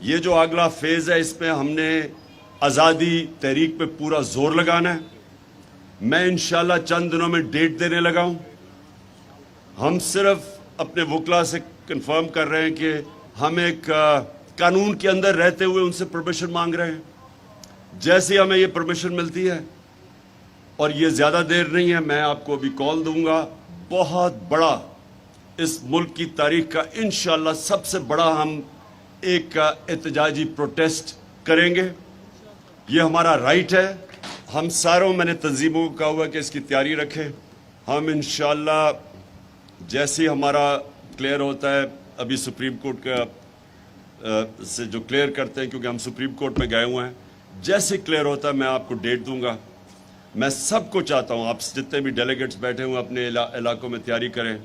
یہ جو اگلا فیز ہے اس میں ہم نے آزادی تحریک پہ پورا زور لگانا ہے. میں انشاءاللہ چند دنوں میں ڈیٹ دینے لگا ہوں. ہم صرف اپنے وکلا سے کنفرم کر رہے ہیں کہ ہم ایک قانون کے اندر رہتے ہوئے ان سے پرمیشن مانگ رہے ہیں. جیسے ہمیں یہ پرمیشن ملتی ہے اور یہ زیادہ دیر نہیں ہے، میں آپ کو ابھی کال دوں گا. بہت بڑا اس ملک کی تاریخ کا انشاءاللہ سب سے بڑا ہم ایک احتجاجی پروٹیسٹ کریں گے. یہ ہمارا رائٹ ہے. ہم ساروں میں نے تنظیموں کو کہا ہوا کہ اس کی تیاری رکھیں. ہم انشاءاللہ جیسے ہمارا کلیئر ہوتا ہے، ابھی سپریم کورٹ کا سے جو کلیئر کرتے ہیں، کیونکہ ہم سپریم کورٹ میں گئے ہوئے ہیں، جیسے کلیئر ہوتا ہے میں آپ کو ڈیٹ دوں گا. میں سب کو چاہتا ہوں آپ جتنے بھی ڈیلیگیٹس بیٹھے ہوئے اپنے علاقوں میں تیاری کریں،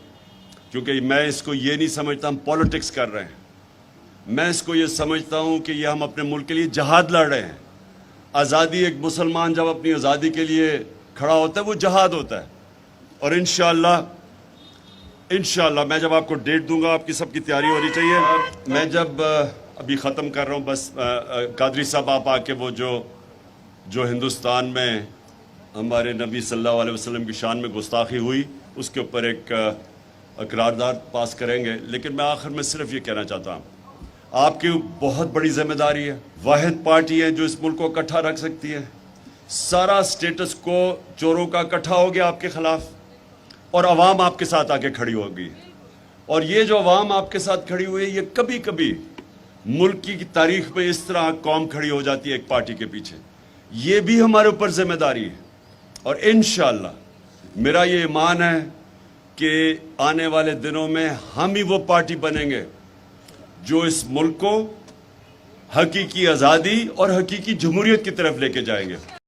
کیونکہ میں اس کو یہ نہیں سمجھتا ہم پالیٹکس کر رہے ہیں. میں اس کو یہ سمجھتا ہوں کہ یہ ہم اپنے ملک کے لیے جہاد لڑ رہے ہیں. آزادی، ایک مسلمان جب اپنی آزادی کے لیے کھڑا ہوتا ہے وہ جہاد ہوتا ہے. اور انشاءاللہ میں جب آپ کو ڈیٹ دوں گا آپ کی سب کی تیاری ہونی چاہیے. میں جب ابھی ختم کر رہا ہوں، بس قادری صاحب آپ آ کے وہ جو ہندوستان میں ہمارے نبی صلی اللہ علیہ وسلم کی شان میں گستاخی ہوئی اس کے اوپر ایک قرارداد پاس کریں گے. لیکن میں آخر میں صرف یہ کہنا چاہتا ہوں، آپ کی بہت بڑی ذمہ داری ہے. واحد پارٹی ہے جو اس ملک کو اکٹھا رکھ سکتی ہے. سارا سٹیٹس کو چوروں کا اکٹھا ہو گیا آپ کے خلاف، اور عوام آپ کے ساتھ آ کے کھڑی ہوگی. اور یہ جو عوام آپ کے ساتھ کھڑی ہوئی ہے، یہ کبھی کبھی ملک کی تاریخ میں اس طرح قوم کھڑی ہو جاتی ہے ایک پارٹی کے پیچھے. یہ بھی ہمارے اوپر ذمہ داری ہے. اور انشاءاللہ میرا یہ ایمان ہے کہ آنے والے دنوں میں ہم ہی وہ پارٹی بنیں گے جو اس ملک کو حقیقی آزادی اور حقیقی جمہوریت کی طرف لے کے جائیں گے.